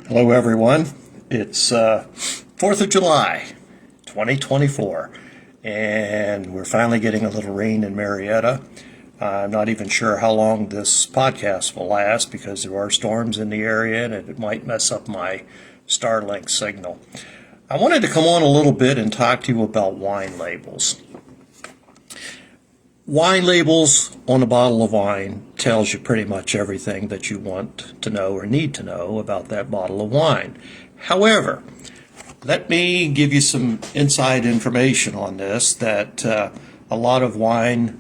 Hello, everyone. It's 4th of July, 2024, and we're finally getting a little rain in Marietta. I'm not even sure how long this podcast will last because there are storms in the area and it might mess up my Starlink signal. I wanted to come on a little bit and talk to you about wine labels. Wine labels on a bottle of wine tells you pretty much everything that you want to know or need to know about that bottle of wine. However, let me give you some inside information on this that a lot of wine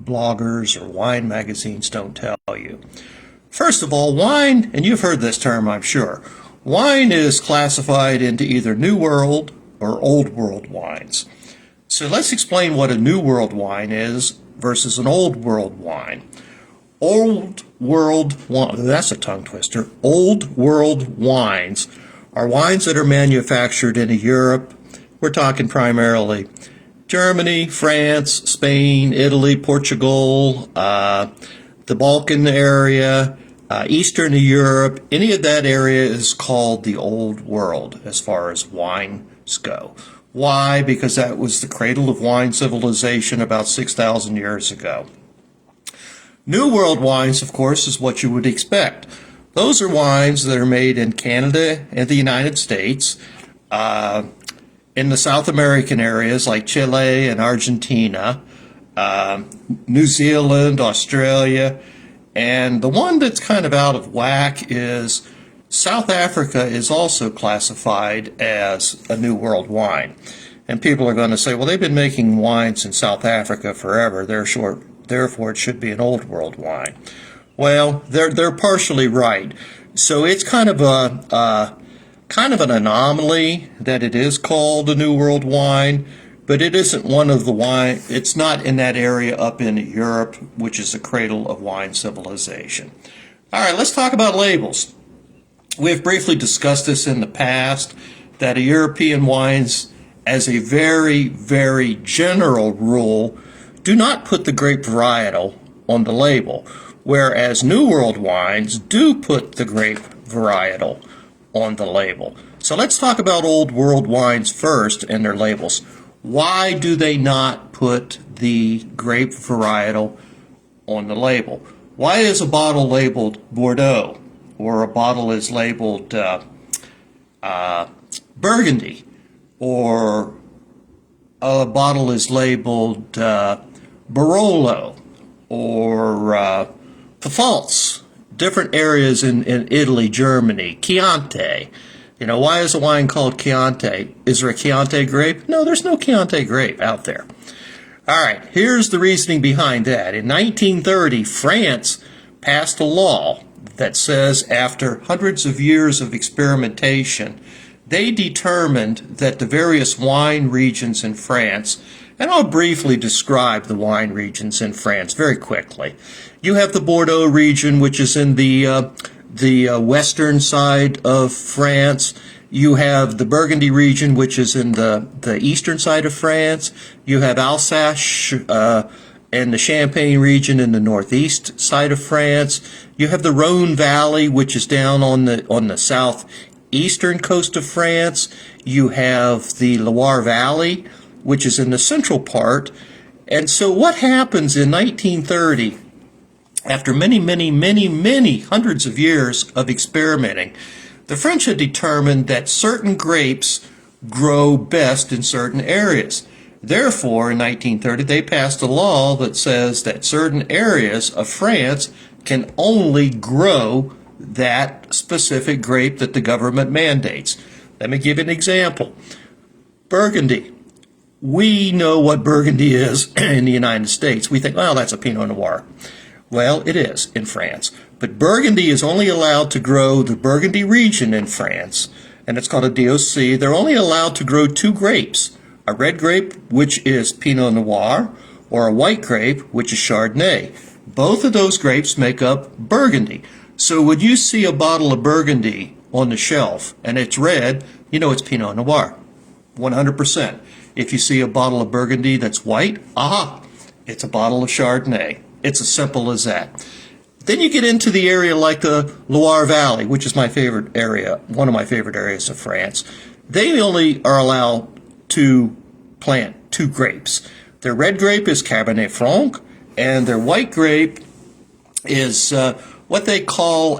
bloggers or wine magazines don't tell you. First of all, wine, and you've heard this term, I'm sure, wine is classified into either New World or Old World wines. So let's explain what a New World wine is versus an Old World wine. Old World wine, that's a tongue twister. Old World wines are wines that are manufactured in Europe. We're talking primarily Germany, France, Spain, Italy, Portugal, the Balkan area, Eastern Europe. Any of that area is called the Old World as far as wines go. Why? Because that was the cradle of wine civilization about 6,000 years ago. New World wines, of course, is what you would expect. Those are wines that are made in Canada and the United States, in the South American areas like Chile and Argentina, New Zealand, Australia, and the one that's kind of out of whack is South Africa is also classified as a New World wine. And people are going to say, well, they've been making wines in South Africa forever, therefore it should be an Old World wine. Well, they're partially right. So it's kind of an anomaly that it is called a New World wine, but it isn't one of the wine. It's not in that area up in Europe, which is the cradle of wine civilization. All right, let's talk about labels. We've briefly discussed this in the past, that European wines, as a very, very general rule, do not put the grape varietal on the label, whereas New World wines do put the grape varietal on the label. So let's talk about Old World wines first and their labels. Why do they not put the grape varietal on the label? Why is a bottle labeled Bordeaux? Or a bottle is labeled Burgundy, or a bottle is labeled Barolo, or Pfalz, different areas in Italy, Germany, Chianti. You know, why is a wine called Chianti? Is there a Chianti grape? No, there's no Chianti grape out there. All right, here's the reasoning behind that. In 1930, France passed a law that says after hundreds of years of experimentation, they determined that the various wine regions in France, and I'll briefly describe the wine regions in France very quickly. You have the Bordeaux region, which is in the western side of France. You have the Burgundy region, which is in the eastern side of France. You have Alsace and the Champagne region in the northeast side of France. You have the Rhone Valley, which is down on the southeastern coast of France. You have the Loire Valley, which is in the central part. And so what happens in 1930, after many hundreds of years of experimenting, the French had determined that certain grapes grow best in certain areas. Therefore, in 1930, they passed a law that says that certain areas of France can only grow that specific grape that the government mandates. Let me give you an example. Burgundy. We know what Burgundy is in the United States. We think, well, that's a Pinot Noir. Well, it is in France. But Burgundy is only allowed to grow the Burgundy region in France, and it's called a DOC. They're only allowed to grow two grapes. A red grape, which is Pinot Noir, or a white grape, which is Chardonnay. Both of those grapes make up Burgundy. So when you see a bottle of Burgundy on the shelf and it's red, you know it's Pinot Noir, 100%. If you see a bottle of Burgundy that's white, aha, it's a bottle of Chardonnay. It's as simple as that. Then you get into the area like the Loire Valley, which is my favorite area, one of my favorite areas of France. They only are allowed to plant 2 grapes. Their red grape is Cabernet Franc, and their white grape is what they call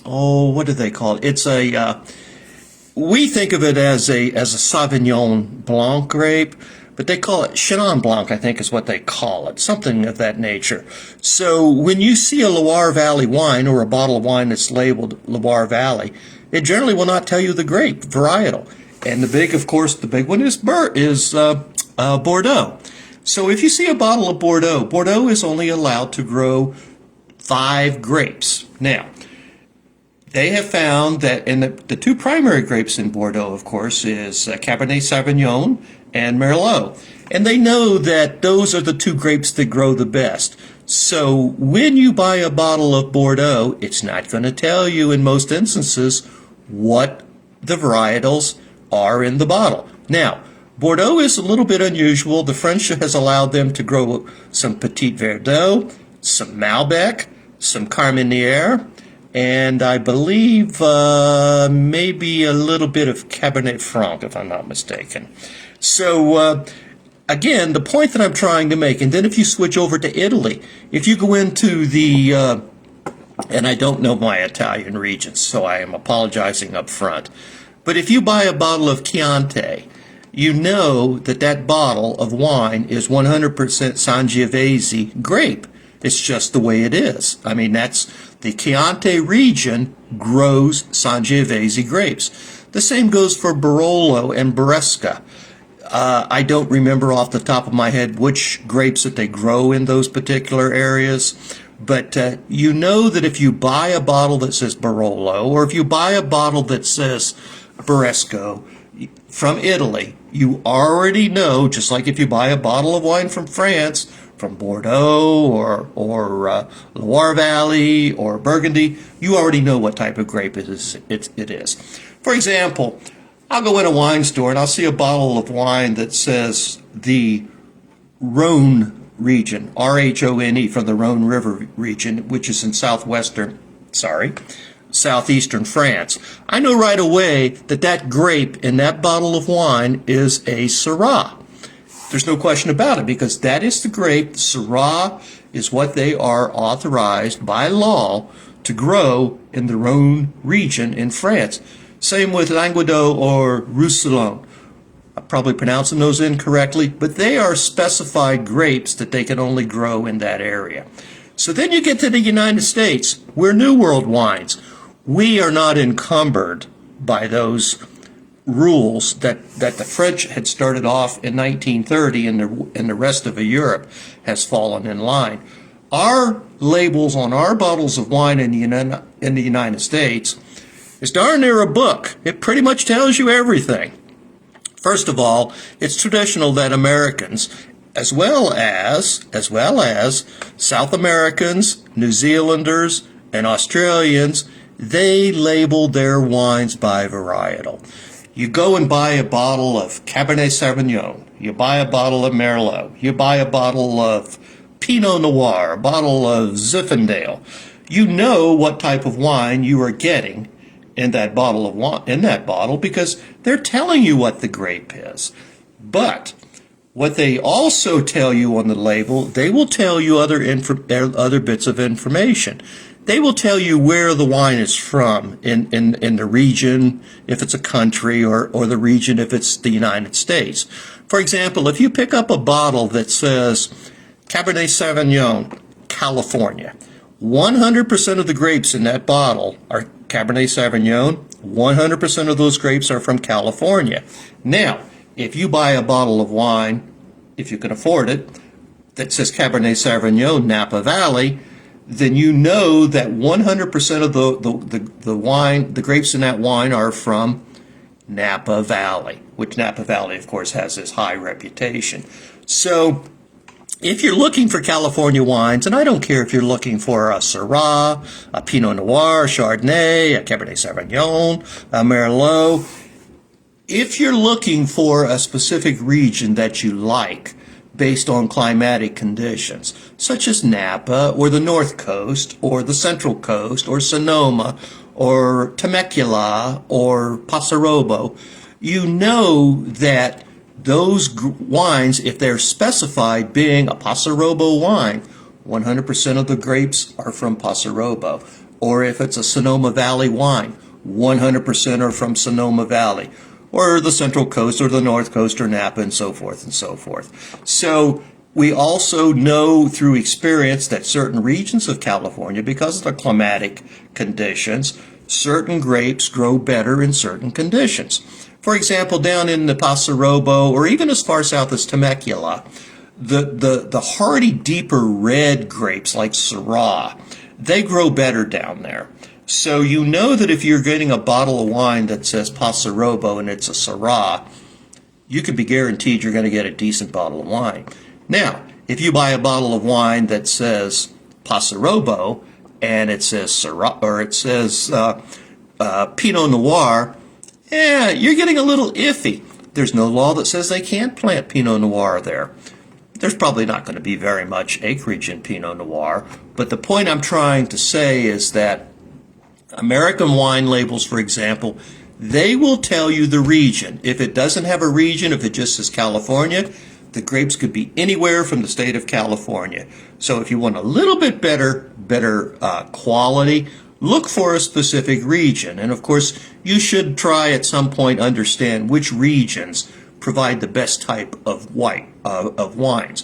what do they call it? It's we think of it as a Sauvignon Blanc grape, but they call it Chenin Blanc, I think is what they call it, something of that nature. So when you see a Loire Valley wine or a bottle of wine that's labeled Loire Valley, it generally will not tell you the grape varietal. And the big one is Bordeaux. So if you see a bottle of Bordeaux, Bordeaux is only allowed to grow 5 grapes. Now, they have found that the 2 primary grapes in Bordeaux, of course, is Cabernet Sauvignon and Merlot. And they know that those are the 2 grapes that grow the best. So when you buy a bottle of Bordeaux, it's not going to tell you in most instances what the varietals are in the bottle. Now, Bordeaux is a little bit unusual. The French has allowed them to grow some Petit Verdot, some Malbec, some Carmenere, and I believe maybe a little bit of Cabernet Franc, if I'm not mistaken. So, again, the point that I'm trying to make, and then if you switch over to Italy, if you go into the, and I don't know my Italian regions, so I am apologizing up front, but if you buy a bottle of Chianti, you know that that bottle of wine is 100% Sangiovese grape. It's just the way it is. I mean, the Chianti region grows Sangiovese grapes. The same goes for Barolo and Bresca. I don't remember off the top of my head which grapes that they grow in those particular areas, but you know that if you buy a bottle that says Barolo, or if you buy a bottle that says Bresco from Italy, you already know, just like if you buy a bottle of wine from France, from Bordeaux or Loire Valley or Burgundy, you already know what type of grape it is. For example, I'll go in a wine store and I'll see a bottle of wine that says the Rhone region, R-H-O-N-E, from the Rhone River region, which is in southeastern France. I know right away that that grape in that bottle of wine is a Syrah. There's no question about it, because that is the grape. Syrah is what they are authorized by law to grow in the Rhone region in France. Same with Languedoc or Roussillon. I'm probably pronouncing those incorrectly, but they are specified grapes that they can only grow in that area. So then you get to the United States. We're New World wines. We are not encumbered by those rules that the French had started off in 1930, and the rest of Europe has fallen in line. Our labels on our bottles of wine in the United States is darn near a book. It pretty much tells you everything. First of all, it's traditional that Americans, as well as South Americans, New Zealanders, and Australians, they label their wines by varietal. You go and buy a bottle of Cabernet Sauvignon, you buy a bottle of Merlot, you buy a bottle of Pinot Noir, a bottle of Zinfandel. You know what type of wine you are getting in that bottle of wine, because they're telling you what the grape is. But what they also tell you on the label, they will tell you other bits of information. They will tell you where the wine is from in the region, if it's a country, or the region if it's the United States. For example, if you pick up a bottle that says Cabernet Sauvignon, California, 100% of the grapes in that bottle are Cabernet Sauvignon. 100% of those grapes are from California. Now, if you buy a bottle of wine, if you can afford it, that says Cabernet Sauvignon, Napa Valley, then you know that 100% of the wine, the grapes in that wine, are from Napa Valley, which Napa Valley, of course, has this high reputation. So if you're looking for California wines, and I don't care if you're looking for a Syrah, a Pinot Noir, a Chardonnay, a Cabernet Sauvignon, a Merlot, if you're looking for a specific region that you like, based on climatic conditions, such as Napa or the North Coast or the Central Coast or Sonoma or Temecula or Paso Robles, you know that those wines, if they're specified being a Paso Robles wine, 100% of the grapes are from Paso Robles. Or if it's a Sonoma Valley wine, 100% are from Sonoma Valley, or the Central Coast, or the North Coast, or Napa, and so forth and so forth. So we also know through experience that certain regions of California, because of the climatic conditions, certain grapes grow better in certain conditions. For example, down in the Paso Robles, or even as far south as Temecula, the hardy, deeper red grapes like Syrah, they grow better down there. So you know that if you're getting a bottle of wine that says Paso Robles and it's a Syrah, you can be guaranteed you're going to get a decent bottle of wine. Now, if you buy a bottle of wine that says Paso Robles and it says Syrah, or it says Pinot Noir, you're getting a little iffy. There's no law that says they can't plant Pinot Noir there. There's probably not going to be very much acreage in Pinot Noir, but the point I'm trying to say is that American wine labels, for example, they will tell you the region. If it doesn't have a region, if it just says California, the grapes could be anywhere from the state of California. So if you want a little bit better quality, look for a specific region. And of course, you should try at some point understand which regions provide the best type of wines.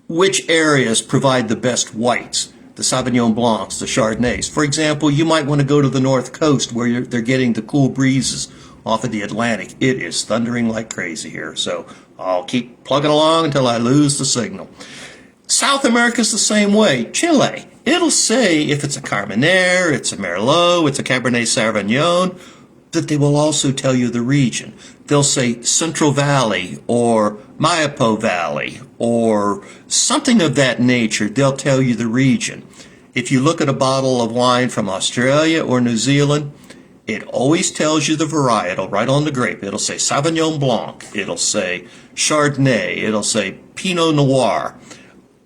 Which areas provide the best whites? The Sauvignon Blancs, the Chardonnays. For example, you might want to go to the North Coast where they're getting the cool breezes off of the Atlantic. It is thundering like crazy here, so I'll keep plugging along until I lose the signal. South America's the same way. Chile, it'll say if it's a Carmenere, it's a Merlot, it's a Cabernet Sauvignon, that they will also tell you the region. They'll say Central Valley or Maipo Valley or something of that nature. They'll tell you the region. If you look at a bottle of wine from Australia or New Zealand, it always tells you the varietal right on the grape. It'll say Sauvignon Blanc. It'll say Chardonnay. It'll say Pinot Noir.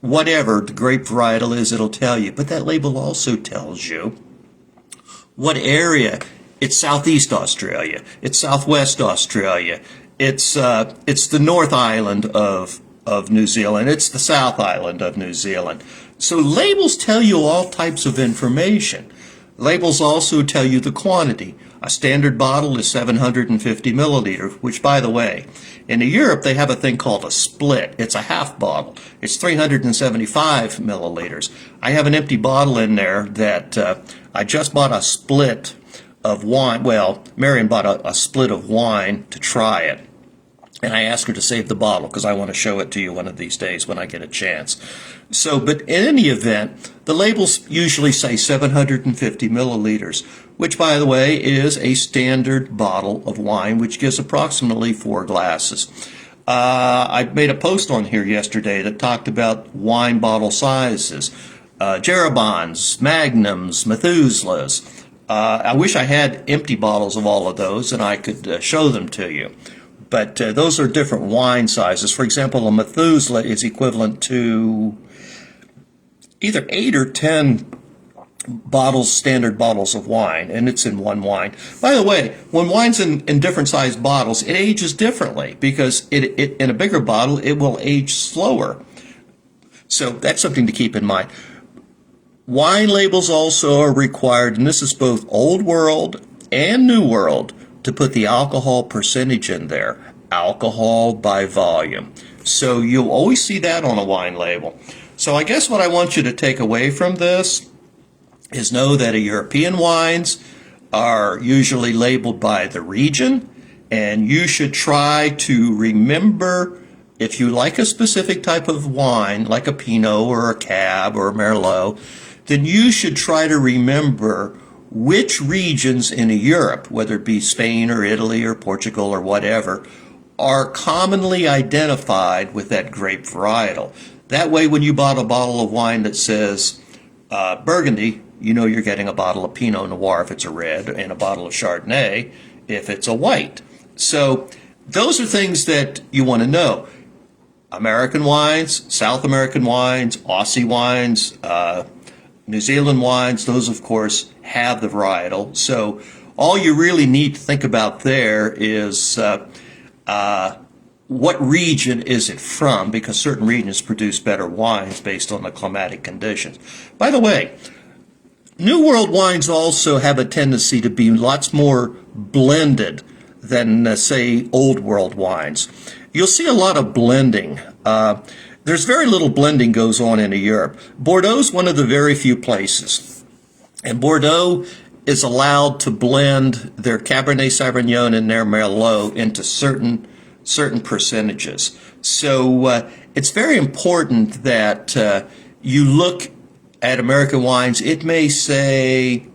Whatever the grape varietal is, it'll tell you. But that label also tells you what area. It's Southeast Australia. It's Southwest Australia. It's the North Island of New Zealand. It's the South Island of New Zealand. So labels tell you all types of information. Labels also tell you the quantity. A standard bottle is 750 milliliters, which, by the way, in Europe they have a thing called a split. It's a half bottle. It's 375 milliliters. I have an empty bottle in there that I just bought a split of wine. Well, Marion bought a split of wine to try it, and I asked her to save the bottle because I want to show it to you one of these days when I get a chance. So, but in any event, the labels usually say 750 milliliters, which, by the way, is a standard bottle of wine, which gives approximately 4 glasses. I made a post on here yesterday that talked about wine bottle sizes, Jeroboams, Magnums, Methuselahs. I wish I had empty bottles of all of those and I could show them to you. But those are different wine sizes. For example, a Methuselah is equivalent to either 8 or 10 bottles, standard bottles of wine, and it's in one wine. By the way, when wine's in different sized bottles, it ages differently because it in a bigger bottle, it will age slower. So that's something to keep in mind. Wine labels also are required, and this is both Old World and New World, to put the alcohol percentage in there, alcohol by volume. So you'll always see that on a wine label. So I guess what I want you to take away from this is know that European wines are usually labeled by the region, and you should try to remember, if you like a specific type of wine, like a Pinot or a Cab or a Merlot, then you should try to remember which regions in Europe, whether it be Spain or Italy or Portugal or whatever, are commonly identified with that grape varietal. That way, when you bought a bottle of wine that says Burgundy, you know you're getting a bottle of Pinot Noir if it's a red, and a bottle of Chardonnay if it's a white. So those are things that you want to know. American wines, South American wines, Aussie wines, New Zealand wines, those of course have the varietal. So all you really need to think about there is what region is it from, because certain regions produce better wines based on the climatic conditions. By the way, New World wines also have a tendency to be lots more blended than, say, Old World wines. You'll see a lot of blending. There's very little blending goes on in Europe. Bordeaux is one of the very few places. And Bordeaux is allowed to blend their Cabernet Sauvignon and their Merlot into certain percentages. So it's very important that you look at American wines. It may say,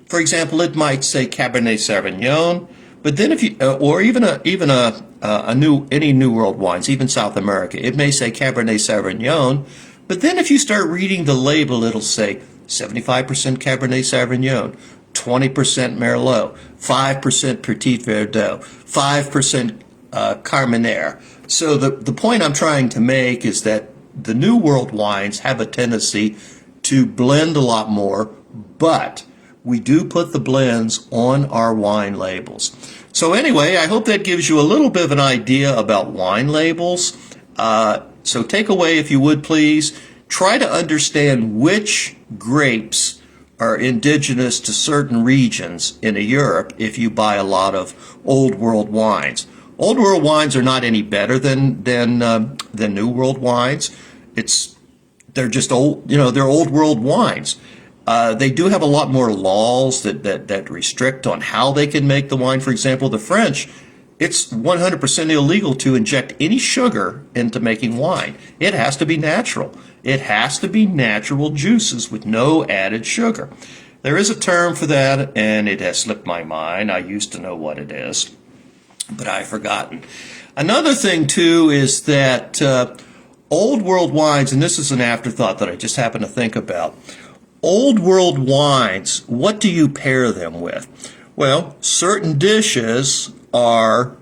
for example, it might say Cabernet Sauvignon, but then if you, or even any New World wines, even South America, it may say Cabernet Sauvignon, but then if you start reading the label, it'll say 75% Cabernet Sauvignon, 20% Merlot, 5% Petit Verdot, 5% Carmenere. So the point I'm trying to make is that the New World wines have a tendency to blend a lot more, but we do put the blends on our wine labels. So anyway, I hope that gives you a little bit of an idea about wine labels. So take away, if you would please, try to understand which grapes are indigenous to certain regions in Europe if you buy a lot of Old World wines. Old World wines are not any better than New World wines. They're just old, they're Old World wines. They do have a lot more laws that restrict on how they can make the wine. For example, the French, it's 100% illegal to inject any sugar into making wine. It has to be natural. It has to be natural juices with no added sugar. There is a term for that, and it has slipped my mind. I used to know what it is, but I've forgotten. Another thing, too, is that Old World wines, and this is an afterthought that I just happened to think about. Old World wines, what do you pair them with? Well, certain dishes are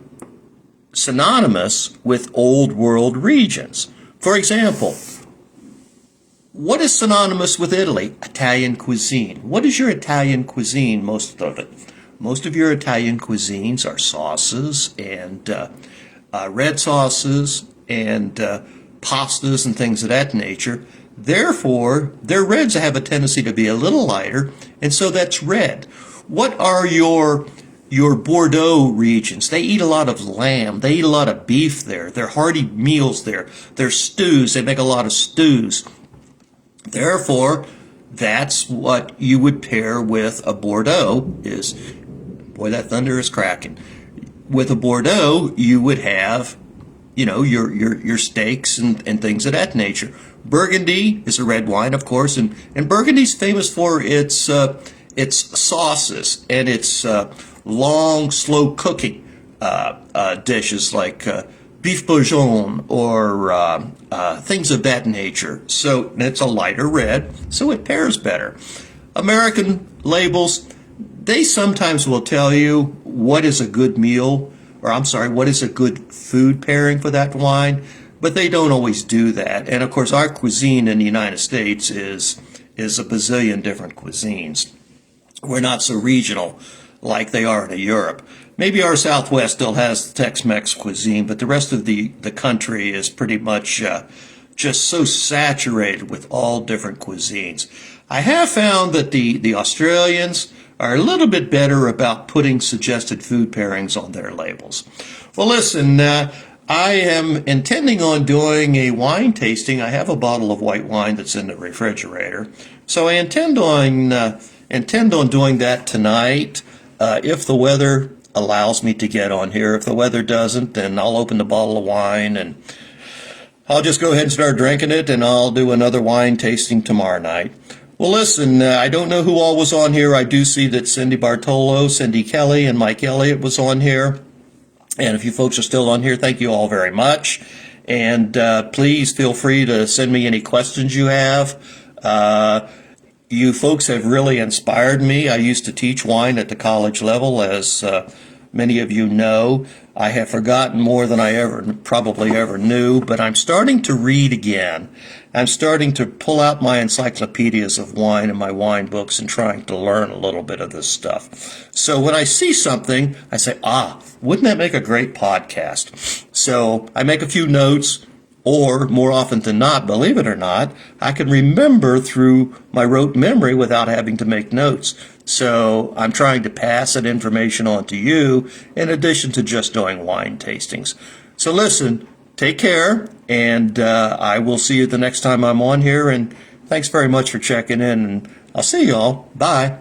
synonymous with Old World regions. For example, what is synonymous with Italy? Italian cuisine. What is your Italian cuisine, most of it? Most of your Italian cuisines are sauces and red sauces and pastas and things of that nature. Therefore, their reds have a tendency to be a little lighter, and so that's red. What are your Bordeaux regions? They eat a lot of lamb. They eat a lot of beef there. They're hearty meals there. They're stews. They make a lot of stews. Therefore, that's what you would pair with a Bordeaux is, boy, that thunder is cracking. With a Bordeaux, you would have, your steaks and things of that nature. Burgundy is a red wine, of course, and Burgundy's famous for its sauces and its long, slow cooking dishes like beef bourguignon or things of that nature. So it's a lighter red, so it pairs better. American labels, they sometimes will tell you what is a good meal, what is a good food pairing for that wine, but they don't always do that. And of course, our cuisine in the United States is a bazillion different cuisines. We're not so regional like they are in Europe. Maybe our Southwest still has the Tex-Mex cuisine, but the rest of the country is pretty much just so saturated with all different cuisines. I have found that the Australians are a little bit better about putting suggested food pairings on their labels. Well, listen, I am intending on doing a wine tasting. I have a bottle of white wine that's in the refrigerator, so I intend on doing that tonight if the weather allows me to get on here. If the weather doesn't, then I'll open the bottle of wine and I'll just go ahead and start drinking it, and I'll do another wine tasting tomorrow night. Well, listen, I don't know who all was on here. I do see that Cindy Bartolo, Cindy Kelly, and Mike Elliott was on here. And if you folks are still on here, thank you all very much. And please feel free to send me any questions you have. You folks have really inspired me. I used to teach wine at the college level as many of you know. I have forgotten more than I probably ever knew, but I'm starting to read again. I'm starting to pull out my encyclopedias of wine and my wine books and trying to learn a little bit of this stuff. So when I see something, I say, wouldn't that make a great podcast? So I make a few notes, or more often than not, believe it or not, I can remember through my rote memory without having to make notes. So I'm trying to pass that information on to you in addition to just doing wine tastings. So listen, take care, and I will see you the next time I'm on here. And thanks very much for checking in, and I'll see y'all. Bye.